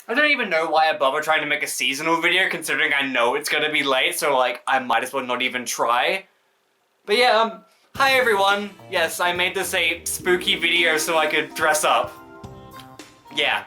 I don't even know why I bother trying to make a seasonal video considering I know it's gonna be late, so like, I might as well not even try. But yeah, hi everyone. Yes, I made this a spooky video so I could dress up. Yeah.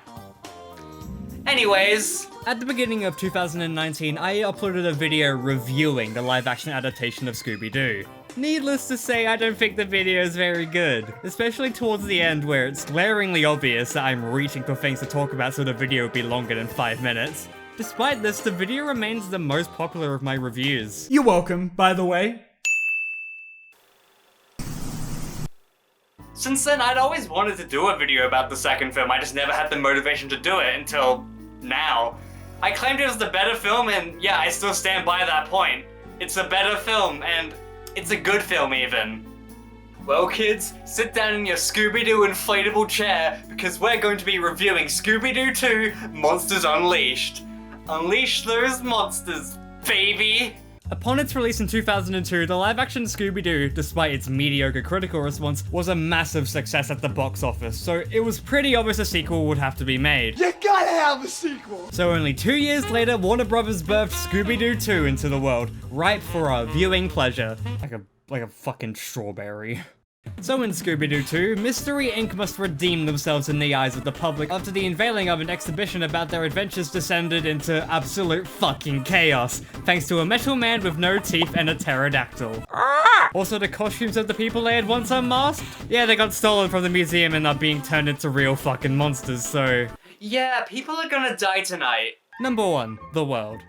Anyways. At the beginning of 2019, I uploaded a video reviewing the live-action adaptation of Scooby-Doo. Needless to say, I don't think the video is very good, especially towards the end where it's glaringly obvious that I'm reaching for things to talk about so the video would be longer than 5 minutes. Despite this, the video remains the most popular of my reviews. You're welcome, by the way. Since then, I'd always wanted to do a video about the second film, I just never had the motivation to do it until now. I claimed it was the better film, and yeah, I still stand by that point. It's a better film, and it's a good film even. Well kids, sit down in your Scooby-Doo inflatable chair, because we're going to be reviewing Scooby-Doo 2 Monsters Unleashed. Unleash those monsters, baby! Upon its release in 2002, the live-action Scooby-Doo, despite its mediocre critical response, was a massive success at the box office, so it was pretty obvious a sequel would have to be made. You gotta have a sequel! So only 2 years later, Warner Brothers birthed Scooby-Doo 2 into the world, ripe for our viewing pleasure. Like a fucking strawberry. So in Scooby-Doo 2, Mystery Inc. must redeem themselves in the eyes of the public after the unveiling of an exhibition about their adventures descended into absolute fucking chaos, thanks to a metal man with no teeth and a pterodactyl. Also, the costumes of the people they had once unmasked? Yeah, they got stolen from the museum and are being turned into real fucking monsters, so... Yeah, people are gonna die tonight. Number 1. The world.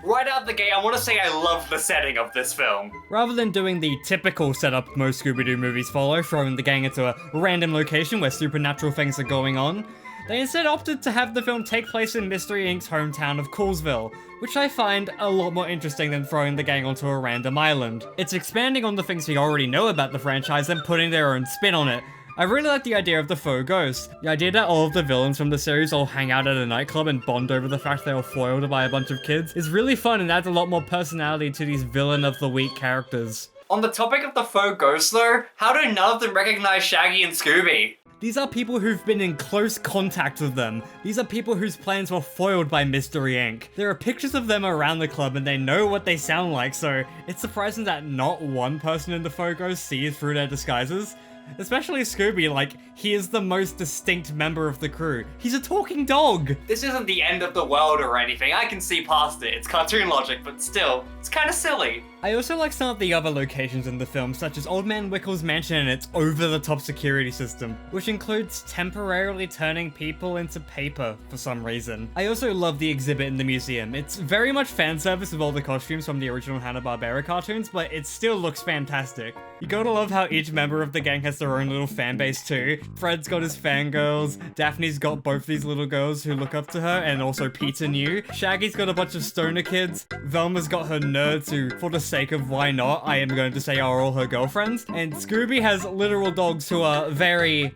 Right out the gate, I want to say I love the setting of this film. Rather than doing the typical setup most Scooby-Doo movies follow, throwing the gang into a random location where supernatural things are going on, they instead opted to have the film take place in Mystery Inc.'s hometown of Coolsville, which I find a lot more interesting than throwing the gang onto a random island. It's expanding on the things we already know about the franchise and putting their own spin on it. I really like the idea of the faux ghost. The idea that all of the villains from the series all hang out at a nightclub and bond over the fact they were foiled by a bunch of kids is really fun and adds a lot more personality to these villain of the week characters. On the topic of the faux ghost though, how do none of them recognize Shaggy and Scooby? These are people who've been in close contact with them. These are people whose plans were foiled by Mystery Inc. There are pictures of them around the club and they know what they sound like, so it's surprising that not one person in the faux ghost sees through their disguises. Especially Scooby, like, he is the most distinct member of the crew. He's a talking dog! This isn't the end of the world or anything, I can see past it. It's cartoon logic, but still, it's kinda silly. I also like some of the other locations in the film, such as Old Man Wickle's mansion and its over-the-top security system, which includes temporarily turning people into paper for some reason. I also love the exhibit in the museum. It's very much fan service with all the costumes from the original Hanna-Barbera cartoons, but it still looks fantastic. You gotta love how each member of the gang has their own little fan base too. Fred's got his fangirls, Daphne's got both these little girls who look up to her, and also Peter New. Shaggy's got a bunch of stoner kids, Velma's got her nerds who, for the sake of why not, I am going to say are all her girlfriends, and Scooby has literal dogs who are very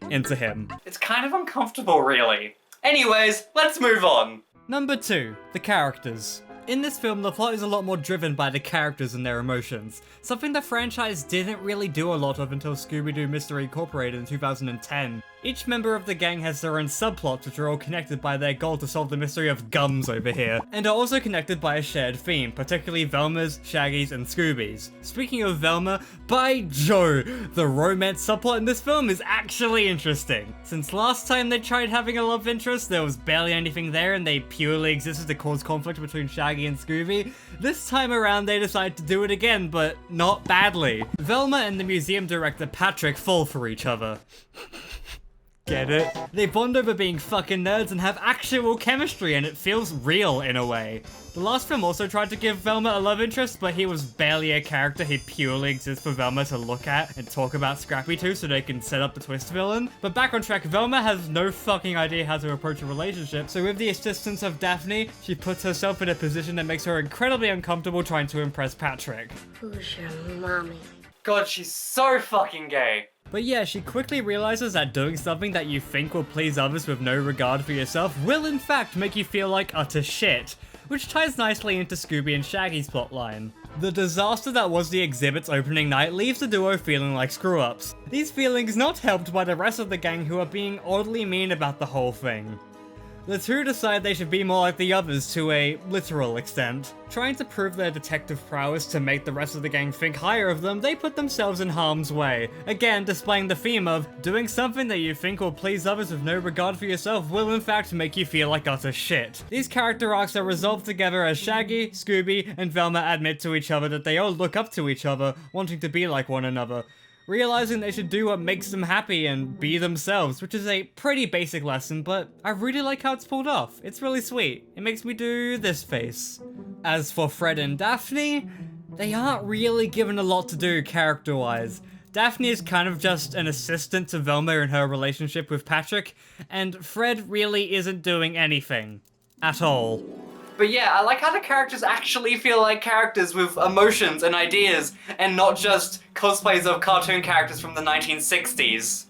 into him. It's kind of uncomfortable, really. Anyways, let's move on. Number 2. The characters. In this film, the plot is a lot more driven by the characters and their emotions, something the franchise didn't really do a lot of until Scooby-Doo Mystery Incorporated in 2010. Each member of the gang has their own subplots which are all connected by their goal to solve the mystery of gums over here, and are also connected by a shared theme, particularly Velma's, Shaggy's, and Scooby's. Speaking of Velma, by Joe, the romance subplot in this film is actually interesting. Since last time they tried having a love interest, there was barely anything there and they purely existed to cause conflict between Shaggy and Scooby. This time around they decided to do it again, but not badly. Velma and the museum director Patrick fall for each other. Get it? They bond over being fucking nerds and have actual chemistry, and it feels real in a way. The last film also tried to give Velma a love interest, but he was barely a character. He purely exists for Velma to look at and talk about Scrappy to so they can set up the twist villain. But back on track, Velma has no fucking idea how to approach a relationship, so with the assistance of Daphne, she puts herself in a position that makes her incredibly uncomfortable trying to impress Patrick. Who's your mommy? God, she's so fucking gay. But yeah, she quickly realizes that doing something that you think will please others with no regard for yourself will in fact make you feel like utter shit, which ties nicely into Scooby and Shaggy's plotline. The disaster that was the exhibit's opening night leaves the duo feeling like screw-ups. These feelings not helped by the rest of the gang who are being oddly mean about the whole thing. The two decide they should be more like the others to a literal extent. Trying to prove their detective prowess to make the rest of the gang think higher of them, they put themselves in harm's way. Again, displaying the theme of doing something that you think will please others with no regard for yourself will in fact make you feel like utter shit. These character arcs are resolved together as Shaggy, Scooby, and Velma admit to each other that they all look up to each other, wanting to be like one another. Realizing they should do what makes them happy and be themselves, which is a pretty basic lesson, but I really like how it's pulled off. It's really sweet. It makes me do this face. As for Fred and Daphne, they aren't really given a lot to do character-wise. Daphne is kind of just an assistant to Velma in her relationship with Patrick, and Fred really isn't doing anything. At all. But yeah, I like how the characters actually feel like characters with emotions and ideas, and not just cosplays of cartoon characters from the 1960s.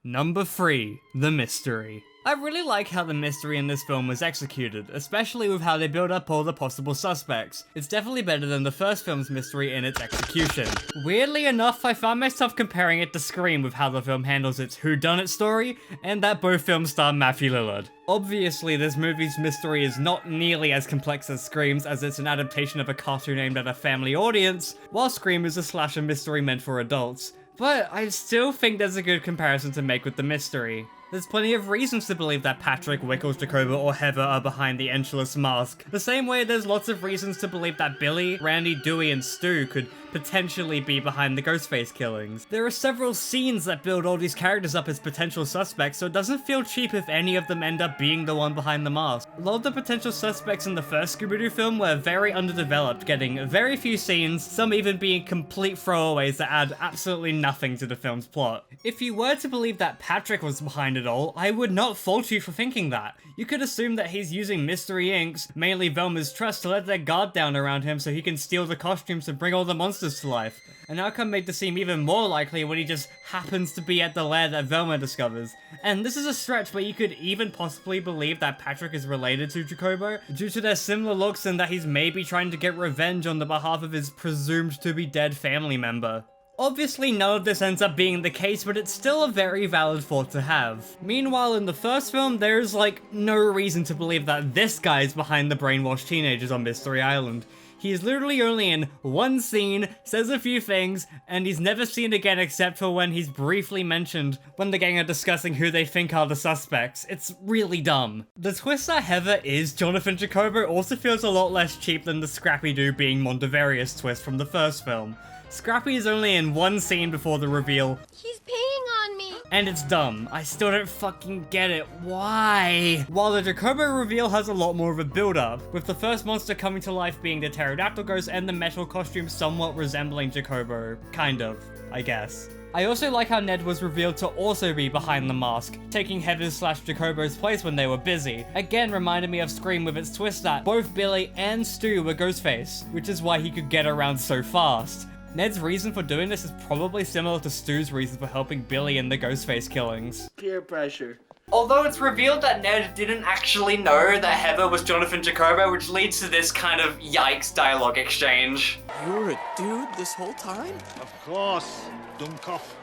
Number 3, the mystery. I really like how the mystery in this film was executed, especially with how they build up all the possible suspects. It's definitely better than the first film's mystery in its execution. Weirdly enough, I found myself comparing it to Scream with how the film handles its whodunit story, and that both films star Matthew Lillard. Obviously, this movie's mystery is not nearly as complex as Scream's, as it's an adaptation of a cartoon aimed at a family audience, while Scream is a slasher mystery meant for adults. But I still think there's a good comparison to make with the mystery. There's plenty of reasons to believe that Patrick, Wickles, Jacoba, or Heather are behind the Endless Mask. The same way there's lots of reasons to believe that Billy, Randy, Dewey, and Stu could potentially be behind the Ghostface killings. There are several scenes that build all these characters up as potential suspects, so it doesn't feel cheap if any of them end up being the one behind the mask. A lot of the potential suspects in the first Scooby-Doo film were very underdeveloped, getting very few scenes, some even being complete throwaways that add absolutely nothing to the film's plot. If you were to believe that Patrick was behind it all, I would not fault you for thinking that. You could assume that he's using Mystery Inc.'s, mainly Velma's trust, to let their guard down around him so he can steal the costumes and bring all the monsters to life. An outcome made to seem even more likely when he just happens to be at the lair that Velma discovers. And this is a stretch, but you could even possibly believe that Patrick is related to Jacobo, due to their similar looks and that he's maybe trying to get revenge on the behalf of his presumed to be dead family member. Obviously, none of this ends up being the case, but it's still a very valid thought to have. Meanwhile, in the first film, there's like no reason to believe that this guy's behind the brainwashed teenagers on Mystery Island. He is literally only in one scene, says a few things, and he's never seen again except for when he's briefly mentioned when the gang are discussing who they think are the suspects. It's really dumb. The twist that Heather is Jonathan Jacobo also feels a lot less cheap than the Scrappy-Doo being Mondavarius twist from the first film. Scrappy is only in one scene before the reveal. He's peeing on me! And it's dumb. I still don't fucking get it. Why? While the Jacobo reveal has a lot more of a build-up, with the first monster coming to life being the pterodactyl ghost and the metal costume somewhat resembling Jacobo. Kind of, I guess. I also like how Ned was revealed to also be behind the mask, taking Heather's/Jacobo's place when they were busy. Again, reminded me of Scream with its twist that both Billy and Stu were Ghostface, which is why he could get around so fast. Ned's reason for doing this is probably similar to Stu's reason for helping Billy in the Ghostface killings. Peer pressure. Although it's revealed that Ned didn't actually know that Heather was Jonathan Jacobo, which leads to this kind of yikes dialogue exchange. You were a dude this whole time? Of course, dumb cough.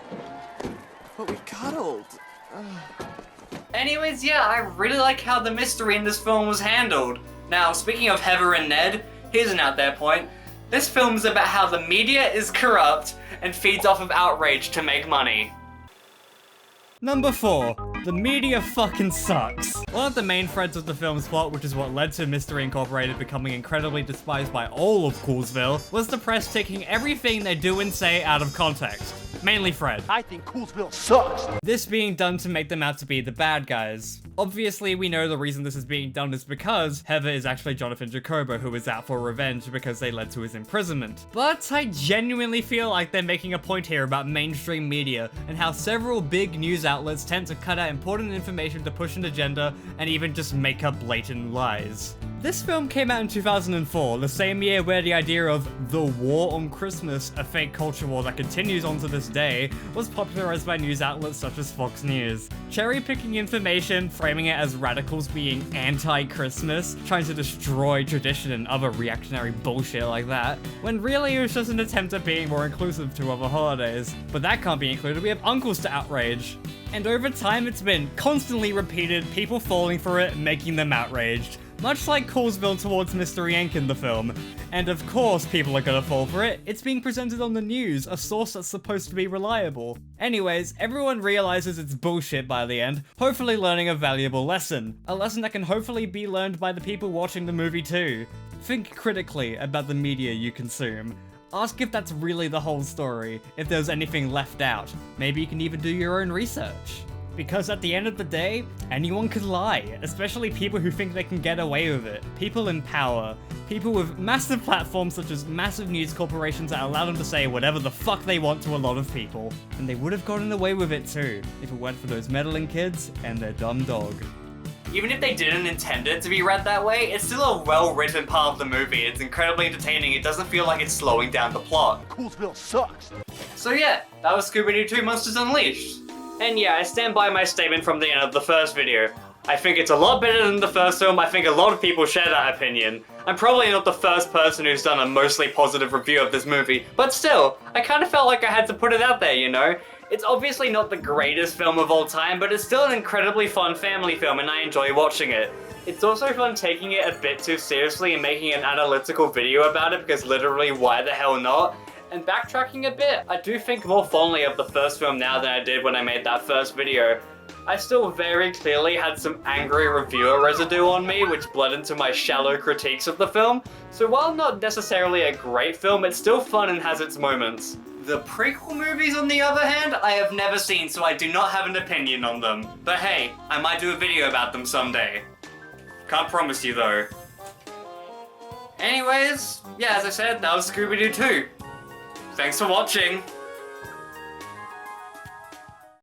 But we cuddled. Anyways, yeah, I really like how the mystery in this film was handled. Now, speaking of Heather and Ned, here's an out there point. This film is about how the media is corrupt and feeds off of outrage to make money. Number 4. The media fucking sucks. One of the main threads of the film's plot, which is what led to Mystery Incorporated becoming incredibly despised by all of Coolsville, was the press taking everything they do and say out of context. Mainly Fred. I think Coolsville sucks. This being done to make them out to be the bad guys. Obviously, we know the reason this is being done is because Heather is actually Jonathan Jacobo, who is out for revenge because they led to his imprisonment. But I genuinely feel like they're making a point here about mainstream media and how several big news outlets tend to cut out important information to push an agenda and even just make up blatant lies. This film came out in 2004, the same year where the idea of the war on Christmas, a fake culture war that continues on to this day, was popularized by news outlets such as Fox News. Cherry-picking information, framing it as radicals being anti-Christmas, trying to destroy tradition and other reactionary bullshit like that, when really it was just an attempt at being more inclusive to other holidays. But that can't be included, we have uncles to outrage. And over time it's been constantly repeated, people falling for it, making them outraged. Much like Coolsville towards Mr. Yank in the film. And of course people are gonna fall for it, it's being presented on the news, a source that's supposed to be reliable. Anyways, everyone realizes it's bullshit by the end, hopefully learning a valuable lesson. A lesson that can hopefully be learned by the people watching the movie too. Think critically about the media you consume. Ask if that's really the whole story, if there's anything left out. Maybe you can even do your own research. Because at the end of the day, anyone can lie, especially people who think they can get away with it. People in power. People with massive platforms such as massive news corporations that allow them to say whatever the fuck they want to a lot of people. And they would have gotten away with it too, if it weren't for those meddling kids and their dumb dog. Even if they didn't intend it to be read that way, it's still a well-written part of the movie. It's incredibly entertaining. It doesn't feel like it's slowing down the plot. Coolsville sucks. So yeah, that was Scooby-Doo 2 Monsters Unleashed. And yeah, I stand by my statement from the end of the first video. I think it's a lot better than the first film. I think a lot of people share that opinion. I'm probably not the first person who's done a mostly positive review of this movie, but still, I kind of felt like I had to put it out there, you know? It's obviously not the greatest film of all time, but it's still an incredibly fun family film and I enjoy watching it. It's also fun taking it a bit too seriously and making an analytical video about it because literally why the hell not? And backtracking a bit, I do think more fondly of the first film now than I did when I made that first video. I still very clearly had some angry reviewer residue on me, which bled into my shallow critiques of the film. So while not necessarily a great film, it's still fun and has its moments. The prequel movies, on the other hand, I have never seen, so I do not have an opinion on them. But hey, I might do a video about them someday. Can't promise you though. Anyways, yeah, as I said, that was Scooby-Doo 2. Thanks for watching.